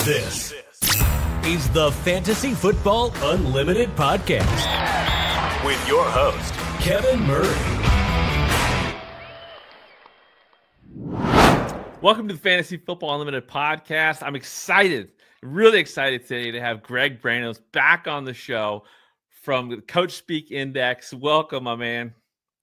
This is the Fantasy Football Unlimited podcast with your host, Kevin Murray. Welcome to the Fantasy Football Unlimited podcast. I'm excited, really excited today to have Greg Brainos back on the show from the Coach Speak Index. Welcome, my man.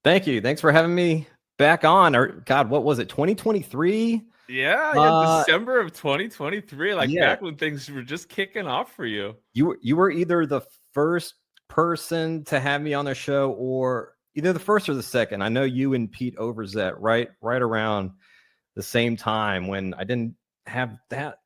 Thank you. Thanks for having me back on. Or God, what was it? 2023? Yeah, December of 2023, yeah. Back when things were just kicking off for you. You were either the first person to have me on the show, or either the first or the second. I know you and Pete Overzet right around the same time when I didn't have that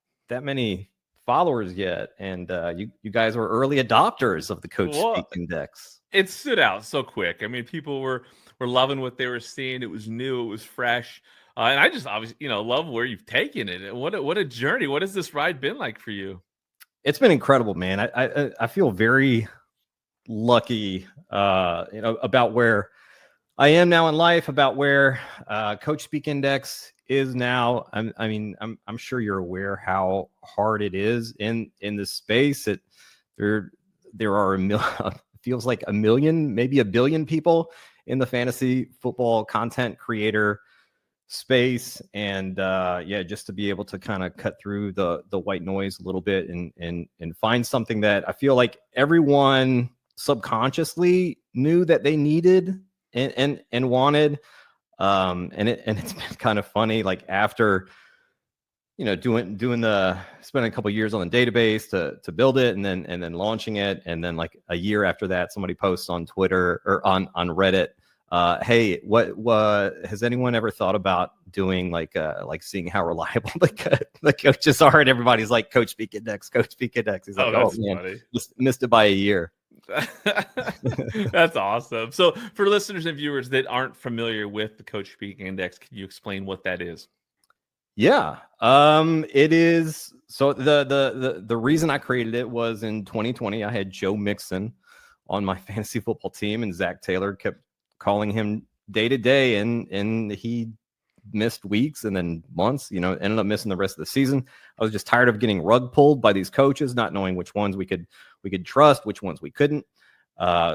many followers yet, and you guys were early adopters of the Coach Speak Index. It stood out so quick. I mean, people were loving what they were seeing. It was new, it was fresh. And I just obviously, love where you've taken it. What a journey. What has this ride been like for you? It's been incredible, man. I feel very lucky, about where I am now in life, about where Coach Speak Index is now. I'm sure you're aware how hard it is in this space. There are feels like a million, maybe a billion people in the fantasy football content creator space, and just to be able to kind of cut through the white noise a little bit and find something that I feel like everyone subconsciously knew that they needed and wanted, and it's been kind of funny, like after spending a couple of years on the database to build it, and then launching it, and then like a year after that somebody posts on Twitter or on Reddit, hey, what has anyone ever thought about doing like seeing how reliable the coaches are? And everybody's like, Coach Speak Index. He's like, oh man, funny. Just missed it by a year. That's awesome. So for listeners and viewers that aren't familiar with the Coach Speak Index, can you explain what that is? Yeah, it is. So the reason I created it was in 2020. I had Joe Mixon on my fantasy football team, and Zach Taylor kept calling him day to day, and he missed weeks and then months, ended up missing the rest of the season. I was just tired of getting rug pulled by these coaches, not knowing which ones we could trust, which ones we couldn't.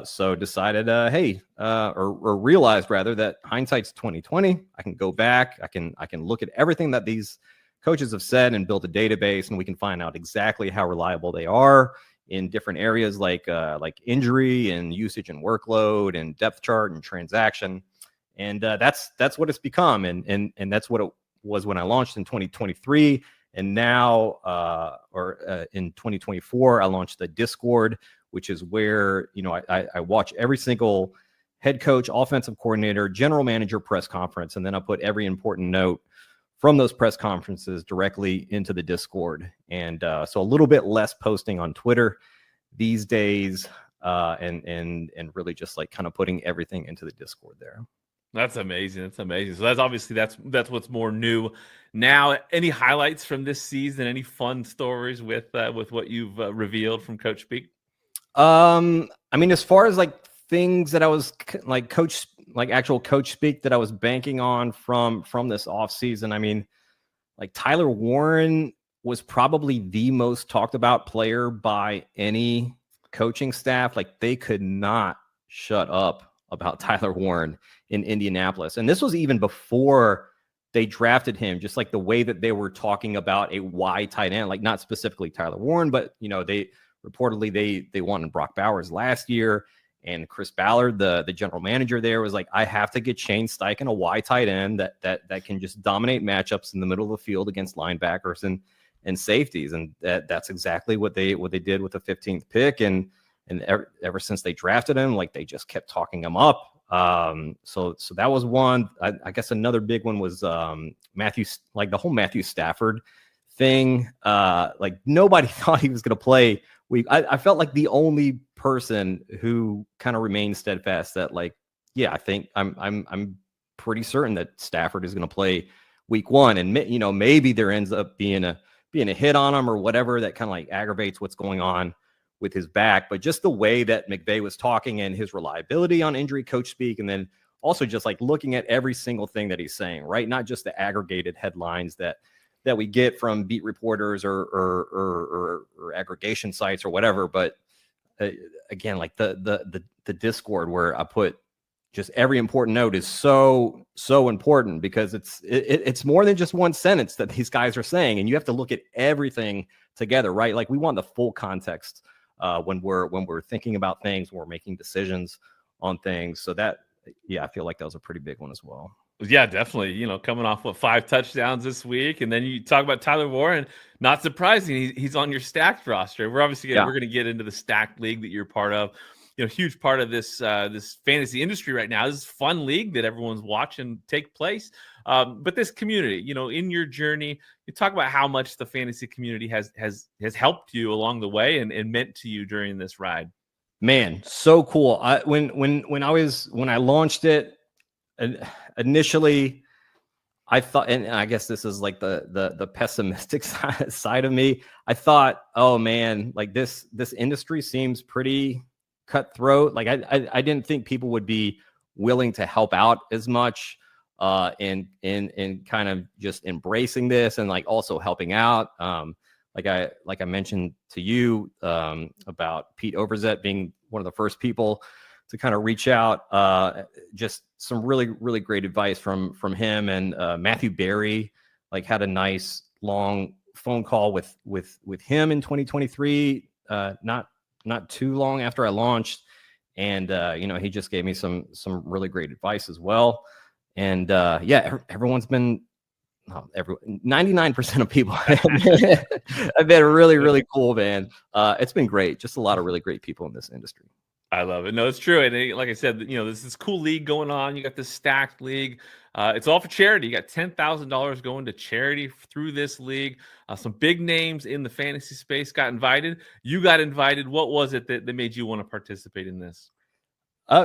So decided, or realized rather, that hindsight's 2020. I can go back. I can look at everything that these coaches have said and build a database, and we can find out exactly how reliable they are in different areas like injury and usage and workload and depth chart and transaction. And that's what it's become. And that's what it was when I launched in 2023. And now, in 2024, I launched the Discord, which is where, I watch every single head coach, offensive coordinator, general manager press conference. And then I put every important note from those press conferences directly into the Discord. And so a little bit less posting on Twitter these days, and really just like kind of putting everything into the Discord there. That's amazing. So that's what's more new now. Any highlights from this season? Any fun stories with what you've revealed from Coach Speak? As far as like things that I was actual Coach Speak that I was banking on from this off season. Like Tyler Warren was probably the most talked about player by any coaching staff. Like they could not shut up about Tyler Warren in Indianapolis. And this was even before they drafted him, just like the way that they were talking about a Y tight end, like not specifically Tyler Warren, but they reportedly they wanted Brock Bowers last year. And Chris Ballard, the general manager there, was like, I have to get Shane Steichen a Y tight end that can just dominate matchups in the middle of the field against linebackers and safeties. And that's exactly what they did with the 15th pick. And ever since they drafted him, like they just kept talking him up. So that was one. I guess another big one was Matthew, like the whole Matthew Stafford thing. Like nobody thought he was going to play. I felt like the only person who kind of remained steadfast that like, yeah, I think I'm pretty certain that Stafford is going to play week one. And maybe there ends up being a hit on him or whatever that kind of like aggravates what's going on with his back. But just the way that McVay was talking and his reliability on injury coach speak, and then also just like looking at every single thing that he's saying, right? Not just the aggregated headlines that that we get from beat reporters or aggregation sites or whatever. But again, like the Discord where I put just every important note is so important, because it's more than just one sentence that these guys are saying, and you have to look at everything together, right? Like we want the full context when we're thinking about things, when we're making decisions on things. So that, I feel like that was a pretty big one as well. Yeah, definitely. Coming off 5 touchdowns this week, and then you talk about Tyler Warren. Not surprising, he's on your stacked roster. We're obviously we're going to get into the stacked league that you're part of. Huge part of this this fantasy industry right now. This is a fun league that everyone's watching take place. But this community, in your journey, you talk about how much the fantasy community has helped you along the way and meant to you during this ride. Man, so cool. When I launched it initially, I thought, and I guess this is like the pessimistic side of me. I thought, oh man, like this industry seems pretty cutthroat. Like I didn't think people would be willing to help out as much in kind of just embracing this and like also helping out. Like I mentioned to you about Pete Overzet being one of the first people to kind of reach out. Just some really, really great advice from him, and Matthew Berry like had a nice long phone call with him in 2023, not too long after I launched, and he just gave me some really great advice as well. And everyone's been 99% of people have been really, really cool, man. It's been great. Just a lot of really great people in this industry. I love it. No, it's true. And like I said, there's this cool league going on. You got this stacked league. It's all for charity. You got $10,000 going to charity through this league. Some big names in the fantasy space got invited. You got invited. What was it that made you want to participate in this?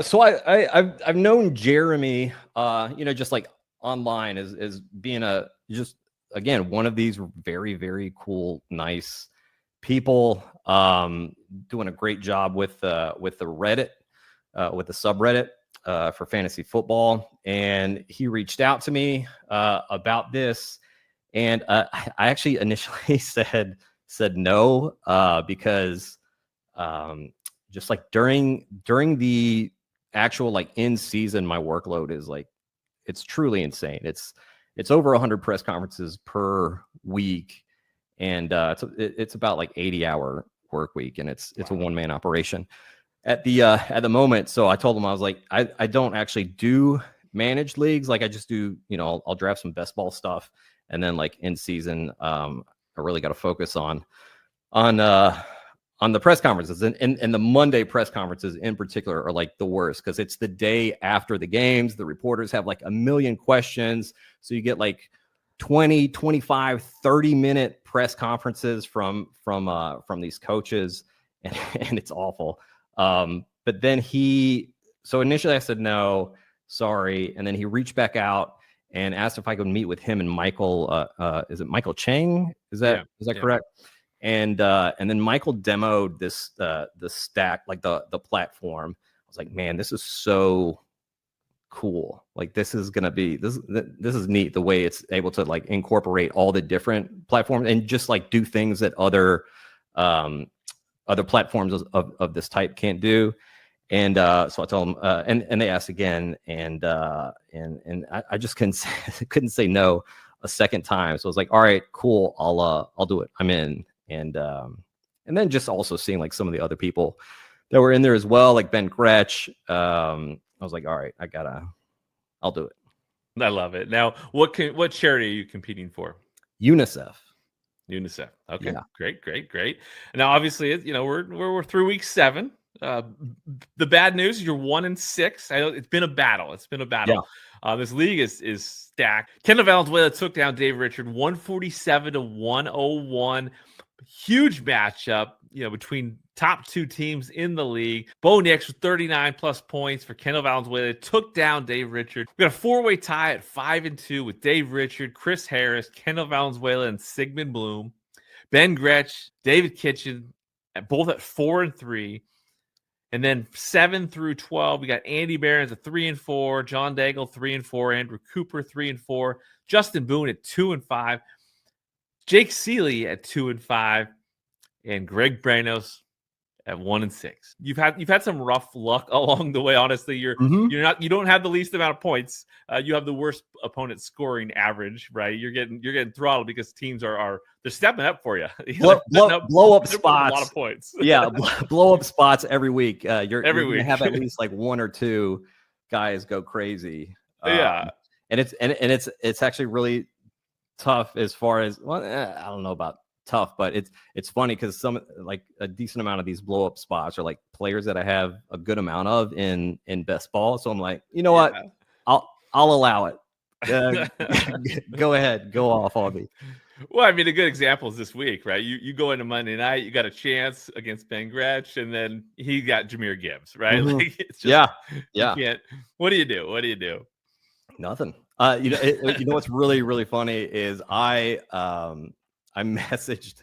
So I've known Jeremy, just like online as being just again one of these very, very cool, nice people, doing a great job with the Reddit, with the subreddit for fantasy football. And he reached out to me about this, and I actually initially said no, because just like during the actual like in season, my workload is like, it's truly insane. It's over 100 press conferences per week. And it's about like 80-hour work week, and it's a one-man operation at the moment. So I told him, I was like, I don't actually do managed leagues. Like I just do, I'll draft some best ball stuff, and then like in season, I really got to focus on the press conferences, and the Monday press conferences in particular are like the worst, because it's the day after the games. The reporters have like a million questions, so you get like 20, 25, 30-minute press conferences from these coaches, and it's awful. But then so initially I said, no, sorry. And then he reached back out and asked if I could meet with him and Michael, is it Michael Chang? Is that correct? And then Michael demoed this, the stack, like the platform. I was like, man, this is so cool. Like this is neat, the way it's able to like incorporate all the different platforms and just like do things that other platforms of this type can't do. And so I told them, and they asked again, and I just couldn't say no a second time. So I was like, all right, cool, I'll do it. I'm in. And then just also seeing like some of the other people that were in there as well, like Ben Gretsch. I was like, all right, I'll do it. I love it. Now, what charity are you competing for? UNICEF. Okay, yeah. Great. Now, obviously, we're through week 7. The bad news is you're 1-6. I know it's been a battle. Yeah. This league is stacked. Kendall Valenzuela took down Dave Richard 147-101. Huge matchup, between top 2 teams in the league. Bo Nix with 39 plus points for Kendall Valenzuela took down Dave Richard. We got a 4-way tie at 5-2 with Dave Richard, Chris Harris, Kendall Valenzuela, and Sigmund Bloom. Ben Gretsch, David Kitchen, both at 4-3. And then 7 through 12, we got Andy Behrens at 3-4, John Daigle 3-4, Andrew Cooper 3-4, Justin Boone at 2-5. Jake Seeley at 2-5, and Greg Brainos at 1-6. You've had some rough luck along the way. Honestly, you don't have the least amount of points. You have the worst opponent scoring average, right? You're getting throttled because teams are they're stepping up for you. blow up spots. A lot of points. Yeah, blow up spots every week. You're week. Gonna have at least like one or two guys go crazy. Yeah, and it's actually really tough as far as, well, I don't know about tough, but it's funny because some, like, a decent amount of these blow up spots are like players that I have a good amount of in best ball. So I'm like, you know what, I'll allow it. Go ahead, go off on me. Well, I mean, a good example is this week, right? You go into Monday night, you got a chance against Ben Gretsch, and then he got Jahmyr Gibbs, right? Like, it's just, yeah. What do you do? Nothing. You know what's really, really funny is I messaged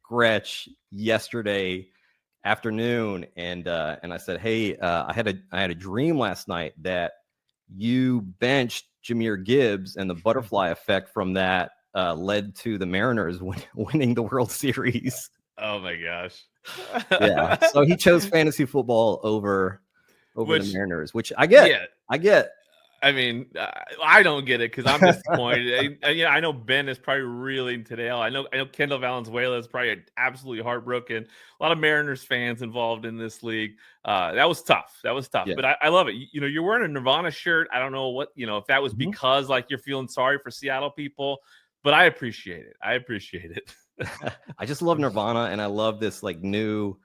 Gretsch yesterday afternoon, and I said, hey, I had a dream last night that you benched Jahmyr Gibbs, and the butterfly effect from that led to the Mariners winning the World Series. Oh my gosh. Yeah. So he chose fantasy football over the Mariners, which I get. Yeah. I get. I mean, I don't get it because I'm disappointed. I know Ben is probably reeling today. I know Kendall Valenzuela is probably absolutely heartbroken. A lot of Mariners fans involved in this league. That was tough. Yeah. But I love it. You're wearing a Nirvana shirt. I don't know what, if that was because like you're feeling sorry for Seattle people, but I appreciate it. I just love Nirvana, and I love this like new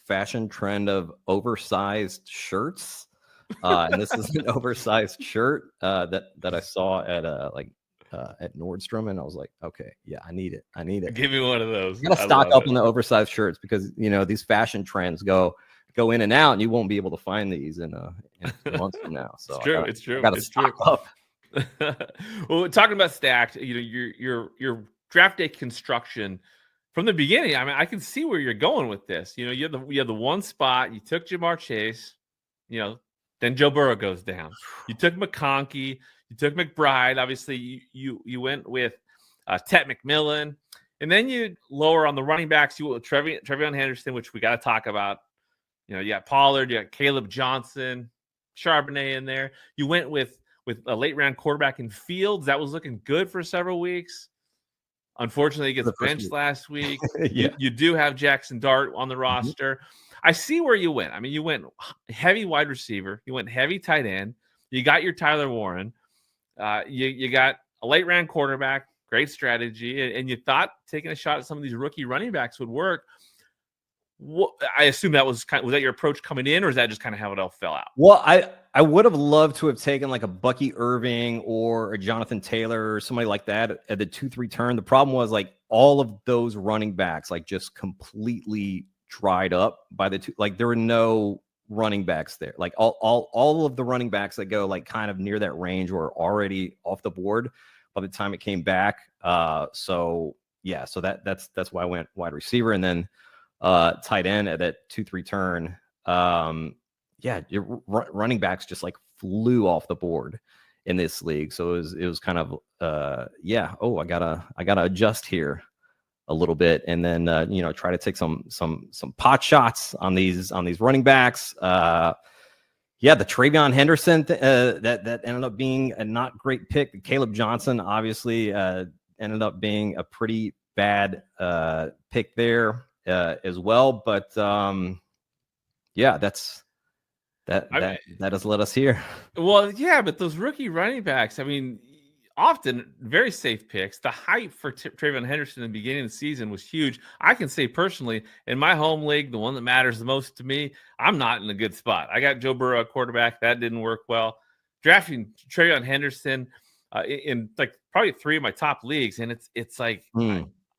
fashion trend of oversized shirts. And this is an oversized shirt that I saw at Nordstrom, and I was like, okay, yeah, I need it. Give me one of those. You gotta stock up on the oversized shirts because these fashion trends go in and out, and you won't be able to find these in months from now. So it's true. I gotta stock up. Well, talking about stacked, your draft day construction from the beginning. I mean, I can see where you're going with this. You have the one spot. You took Jamar Chase. Then Joe Burrow goes down. You took McConkey. You took McBride. Obviously, you went with Tet McMillan, and then you lower on the running backs. You went with TREYVEON Henderson, which we got to talk about. You got Pollard. You got Caleb Johnson, Charbonnet in there. You went with a late round quarterback in Fields. That was looking good for several weeks. Unfortunately, he gets benched last week. Yeah. You do have Jackson Dart on the roster. I see where you went. I mean, you went heavy wide receiver. You went heavy tight end. You got your Tyler Warren. You got a late round quarterback. Great strategy. And you thought taking a shot at some of these rookie running backs would work. I assume that was that your approach coming in, or is that just kind of how it all fell out? Well, I would have loved to have taken like a Bucky Irving or a Jonathan Taylor or somebody like that at the 2-3 turn. The problem was like all of those running backs like just completely dried up by the two. Like there were no running backs there. Like all of the running backs that go like kind of near that range were already off the board by the time it came back. So that's why I went wide receiver, and then tight end at that 2-3 turn. Your running backs just like flew off the board in this league. So it was kind of I gotta adjust here a little bit, and then try to take some pot shots on these running backs. The TREYVEON Henderson that ended up being a not great pick. Caleb Johnson obviously ended up being a pretty bad pick there as well. But that has led us here. Well, yeah, but those rookie running backs, I mean, often very safe picks. The hype for TREYVEON Henderson in the beginning of the season was huge. I can say personally, in my home league, the one that matters the most to me, I'm not in a good spot. I got Joe Burrow at quarterback. That didn't work well. Drafting TREYVEON Henderson in like probably 3 of my top leagues, and it's like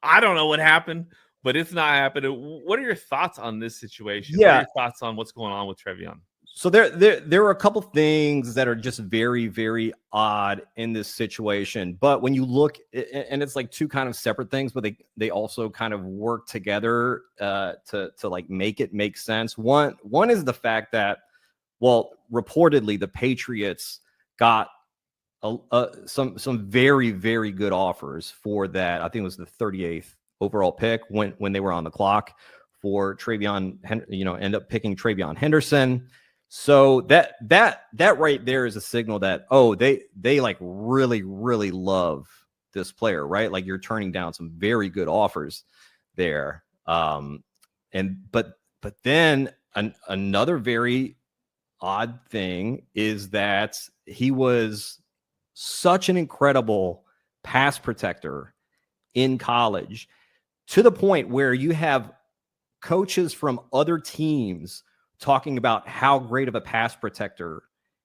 I don't know what happened, but it's not happening. What are your thoughts on this situation? Yeah. What are your thoughts on what's going on with TREYVEON? So there are a couple things that are just very, very odd in this situation. But when you look, and it's like two kind of separate things, but they also kind of work together to like make it make sense. One is the fact that, well, reportedly the Patriots got some very, very good offers for that. I think it was the 38th overall pick when they were on the clock for TREYVEON. End up picking TREYVEON Henderson. So that right there is a signal that they like really, really love this player, right? Like you're turning down some very good offers there. But then another very odd thing is that he was such an incredible pass protector in college, to the point where you have coaches from other teams talking about how great of a pass protector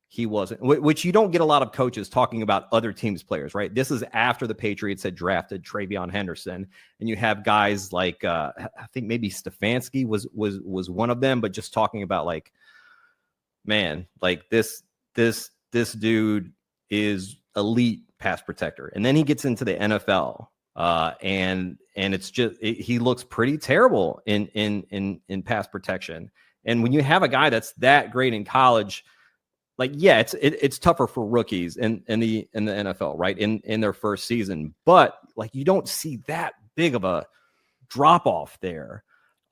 he was, which you don't get a lot of coaches talking about other teams' players, right? This is after the Patriots had drafted TREYVEON Henderson, and you have guys like I think maybe Stefanski was one of them, but just talking about like, man, like this dude is elite pass protector. And then he gets into the NFL, and it's just he looks pretty terrible in pass protection. And when you have a guy that's that great in college, like, yeah, it's tougher for rookies in the NFL, right? In their first season, but like you don't see that big of a drop off there.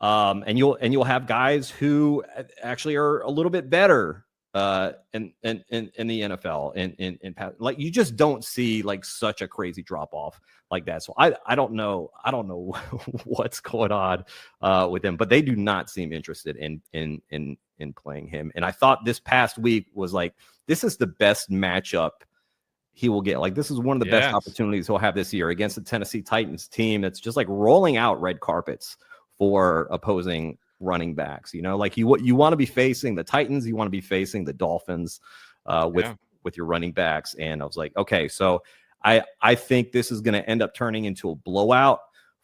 And you'll have guys who actually are a little bit better in the NFL in pass. Like you just don't see like such a crazy drop off like that. So I don't know what's going on with him, but they do not seem interested in playing him. And I thought this past week was like, this is the best matchup he will get. Like this is one of the best opportunities he'll have this year against the Tennessee Titans team that's just like rolling out red carpets for opposing running backs. Like you want to be facing the Titans, you want to be facing the Dolphins with your running backs. And I was like, okay, so I think this is going to end up turning into a blowout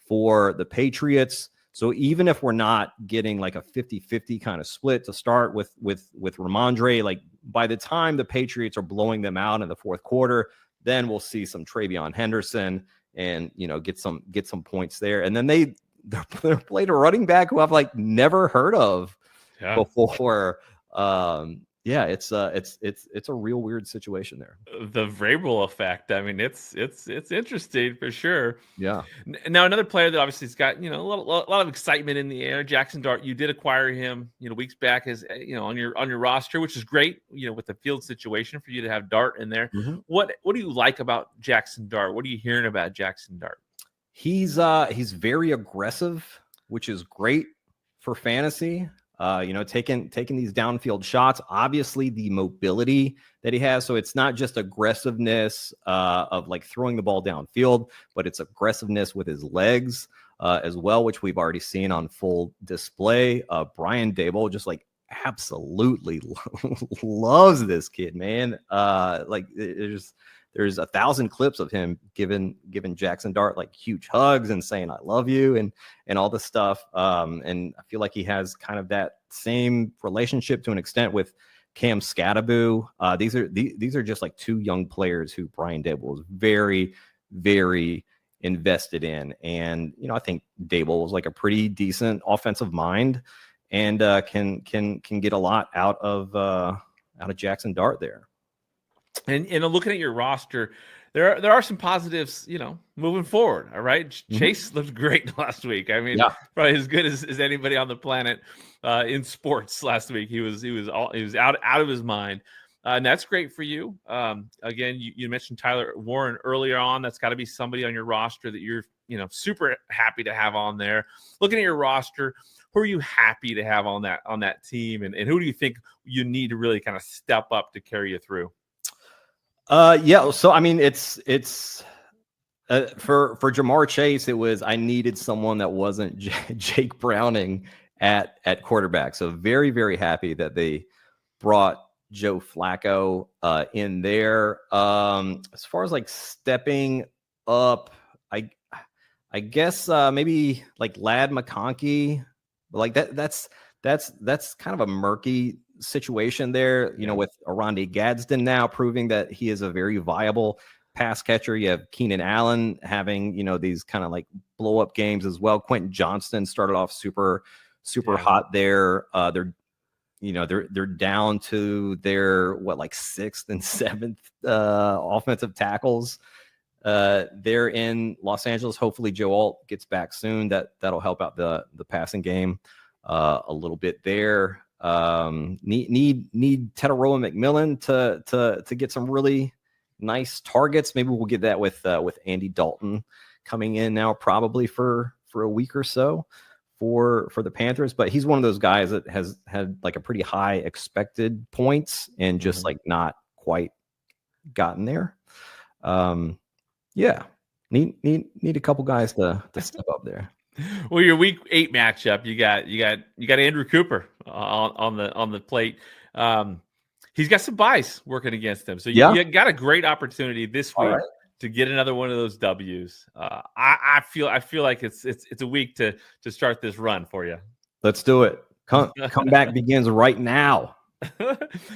for the Patriots. So even if we're not getting like a 50-50 kind of split to start with Ramondre, like by the time the Patriots are blowing them out in the fourth quarter, then we'll see some TREYVEON Henderson and get some points there. And then they played a running back who I've like never heard of before. It's a real weird situation there. The Vrabel effect. I mean, it's interesting for sure. Yeah. Now another player that obviously has got a lot of excitement in the air. Jackson Dart. You did acquire him weeks back as on your roster, which is great. With the field situation for you to have Dart in there. Mm-hmm. What do you like about Jackson Dart? What are you hearing about Jackson Dart? He's very aggressive, which is great for fantasy. Taking these downfield shots, obviously the mobility that he has. So it's not just aggressiveness of like throwing the ball downfield, but it's aggressiveness with his legs as well, which we've already seen on full display. Brian Daboll just like absolutely loves this kid, man. There's 1,000 clips of him giving Jackson Dart like huge hugs and saying "I love you" and all this stuff. And I feel like he has kind of that same relationship to an extent with Cam Scatterbo. These are just like two young players who Brian Daboll is very, very invested in. And I think Daboll is like a pretty decent offensive mind and can get a lot out of Jackson Dart there. And looking at your roster, there are some positives, moving forward. All right, mm-hmm. Chase looked great last week. I mean, probably as good as anybody on the planet in sports last week. He was out of his mind, and that's great for you. Again, you mentioned Tyler Warren earlier on. That's got to be somebody on your roster that you're super happy to have on there. Looking at your roster, who are you happy to have on that team, and who do you think you need to really kind of step up to carry you through? So I mean, it's for Jamar Chase, it was I needed someone that wasn't Jake Browning at quarterback. So very, very happy that they brought Joe Flacco in there. As far as like stepping up, I guess maybe like Ladd McConkey, like that's kind of a murky situation there, with Oronde Gadsden now proving that he is a very viable pass catcher. You have Keenan Allen having, these kind of like blow up games as well. Quentin Johnston started off super hot there. they're down to their like 6th and 7th offensive tackles. They're in Los Angeles. Hopefully Joe Alt gets back soon. That'll help out the passing game a little bit there. Need Teteroa McMillan to get some really nice targets. Maybe we'll get that with Andy Dalton coming in now, probably for a week or so for the Panthers. But he's one of those guys that has had like a pretty high expected points and just like not quite gotten there. Yeah, need a couple guys to step up there. Well, your week 8 matchup, you got Andrew Cooper on the plate. He's got some buys working against him, so you got a great opportunity this week to get another one of those W's. I feel like it's a week to start this run for you. Let's do it. Comeback begins right now.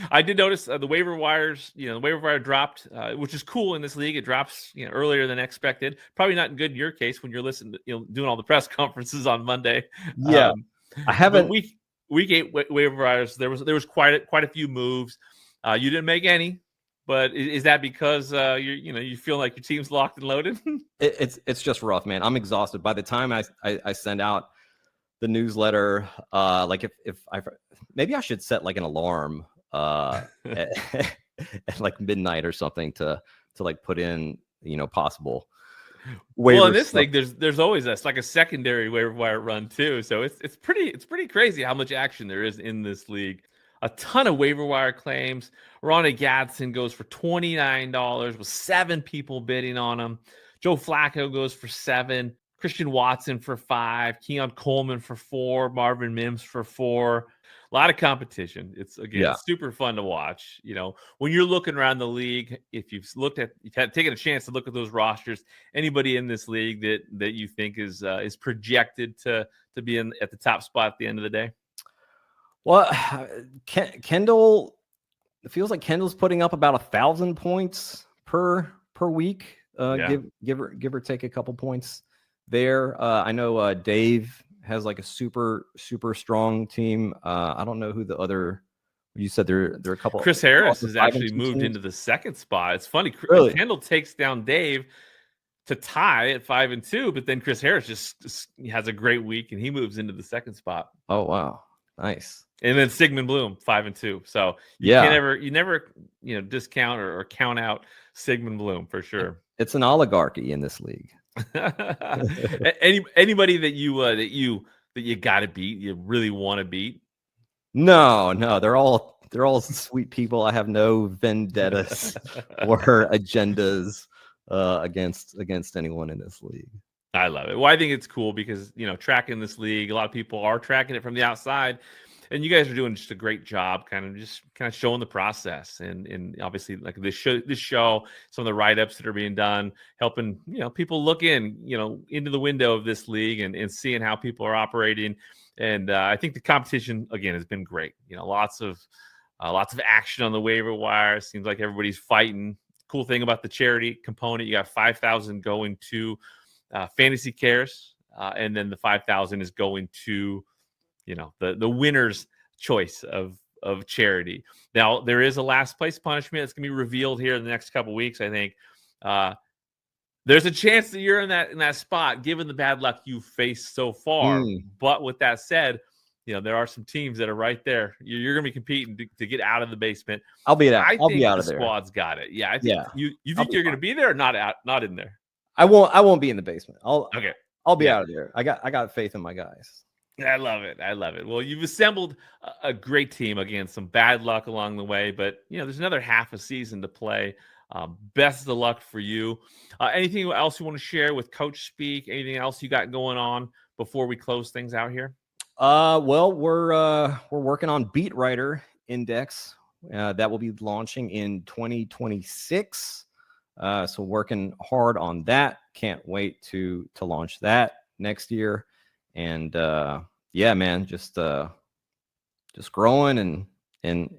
I did notice the waiver wires. The waiver wire dropped, which is cool in this league. It drops earlier than expected. Probably not good in your case when you're listening to doing all the press conferences on Monday. Yeah, I haven't. Week 8 waiver wires. There was quite a few moves. You didn't make any, but is that because you feel like your team's locked and loaded? It's just rough, man. I'm exhausted. By the time I send out the newsletter, like if I maybe I should set like an alarm at like midnight or something to like put in possible well in this league there's always like a secondary waiver wire run too, so it's pretty crazy how much action there is in this league. A ton of waiver wire claims. Ronnie Gadsden goes for $29 with 7 people bidding on him. Joe Flacco goes for 7. Christian Watson for 5, Keon Coleman for 4, Marvin Mims for 4. A lot of competition. It's super fun to watch. When you're looking around the league, if you've taken a chance to look at those rosters, anybody in this league that you think is projected to be at the top spot at the end of the day? Well, Kendall, it feels like Kendall's putting up about 1,000 points per week. Give or take a couple points there. I know Dave has like a super strong team. I don't know who the other. You said there are a couple. Chris Harris has actually moved into the 2nd spot. It's funny. Really? Kendall takes down Dave to tie at 5-2, but then Chris Harris just has a great week and he moves into the 2nd spot. Oh wow, nice. And then Sigmund Bloom 5-2. So you never discount or count out Sigmund Bloom for sure. It's an oligarchy in this league. Anybody that you got to beat, you really want to beat? No, they're all sweet people. I have no vendettas or agendas against anyone in this league. I love it. Well, I think it's cool because tracking this league, a lot of people are tracking it from the outside. And you guys are doing just a great job, kind of showing the process, and obviously like this show, some of the write-ups that are being done, helping people look into the window of this league and seeing how people are operating. And I think the competition again has been great. Lots of action on the waiver wire. Seems like everybody's fighting. Cool thing about the charity component, you got 5,000 going to Fantasy Cares, and then the 5,000 is going to the winner's choice of charity. Now there is a last place punishment that's going to be revealed here in the next couple of weeks. I think there's a chance that you're in that spot given the bad luck you've faced so far. But with that said, there are some teams that are right there. You're going to be competing to get out of the basement. I'll be out of there. Squad's got it. Yeah, I think you think you're going to be there or not in there? I won't be in the basement. I'll be out of there. I got faith in my guys. I love it. Well, you've assembled a great team. Again, some bad luck along the way, but there's another half a season to play. Best of luck for you. Anything else you want to share with Coach Speak? Anything else you got going on before we close things out here? Well, we're working on Beat Writer Index. That will be launching in 2026. So working hard on that. Can't wait to launch that next year. And yeah, man, just growing and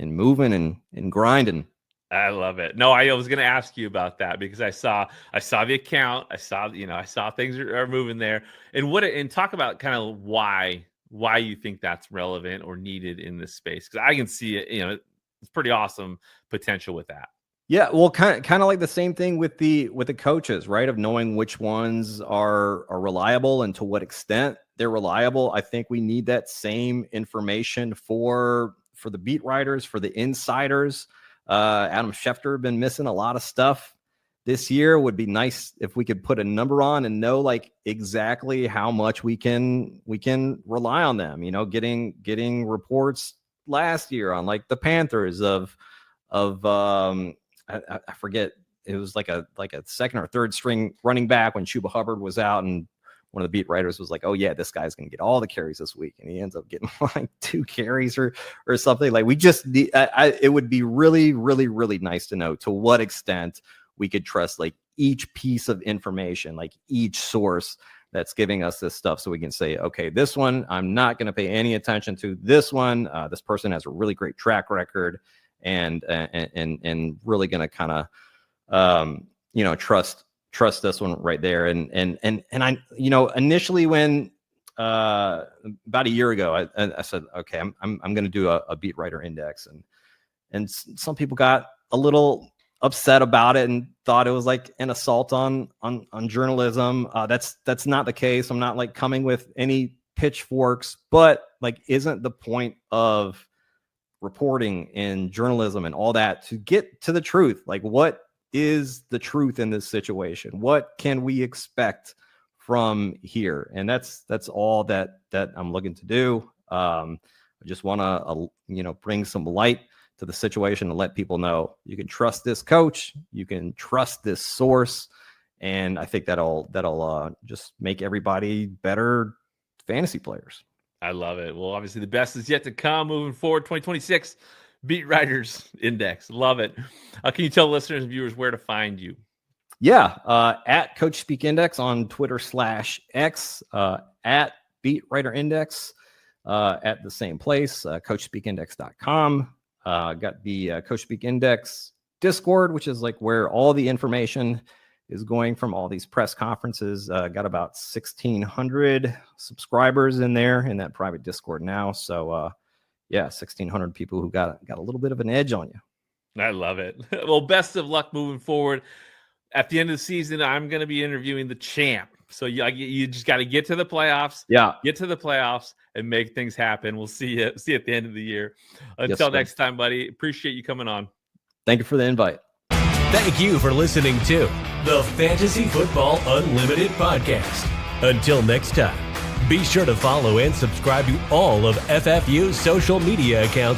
moving and grinding. I love it. No, I was going to ask you about that because I saw the account. I saw things are moving there. And talk about kind of why why you think that's relevant or needed in this space. Because I can see it, it's pretty awesome potential with that. Yeah, well, kind of like the same thing with the coaches, right? Of knowing which ones are reliable and to what extent they're reliable. I think we need that same information for the beat writers, for the insiders. Adam Schefter been missing a lot of stuff this year. Would be nice if we could put a number on and know like exactly how much we can rely on them. Getting reports last year on like the Panthers of I forget, it was like a second or third string running back when Chuba Hubbard was out, and one of the beat writers was like, oh yeah, this guy's going to get all the carries this week. And he ends up getting like 2 carries or something. Like we just need, it would be really, really, really nice to know to what extent we could trust like each piece of information, like each source that's giving us this stuff. So we can say, okay, this one, I'm not going to pay any attention to. This one, this person has a really great track record and really going to kind of, trust this one right there. And I, initially when, about a year ago, I said, okay, I'm going to do a beat writer index, and some people got a little upset about it and thought it was like an assault on journalism. That's not the case. I'm not like coming with any pitchforks, but like, isn't the point of reporting and journalism and all that to get to the truth? Like, what is the truth in this situation? What can we expect from here? And that's all that I'm looking to do. I just want to, bring some light to the situation and let people know you can trust this coach, you can trust this source. And I think that'll just make everybody better fantasy players. I love it. Well, obviously the best is yet to come moving forward. 2026 Beat Writers Index. Love it. Can you tell listeners and viewers where to find you? Yeah. At Coach Speak Index on Twitter /X, at Beat Writer Index, at the same place, coachspeakindex.com. Got the Coach Speak Index Discord, which is like where all the information is going from all these press conferences. Got about 1,600 subscribers in there in that private Discord now. So, 1,600 people who got a little bit of an edge on you. I love it. Well, best of luck moving forward. At the end of the season, I'm going to be interviewing the champ. So you just got to get to the playoffs. Yeah, get to the playoffs and make things happen. We'll see you at the end of the year. Until next time, buddy. Appreciate you coming on. Thank you for the invite. Thank you for listening to the Fantasy Football Unlimited podcast. Until next time, be sure to follow and subscribe to all of FFU's social media accounts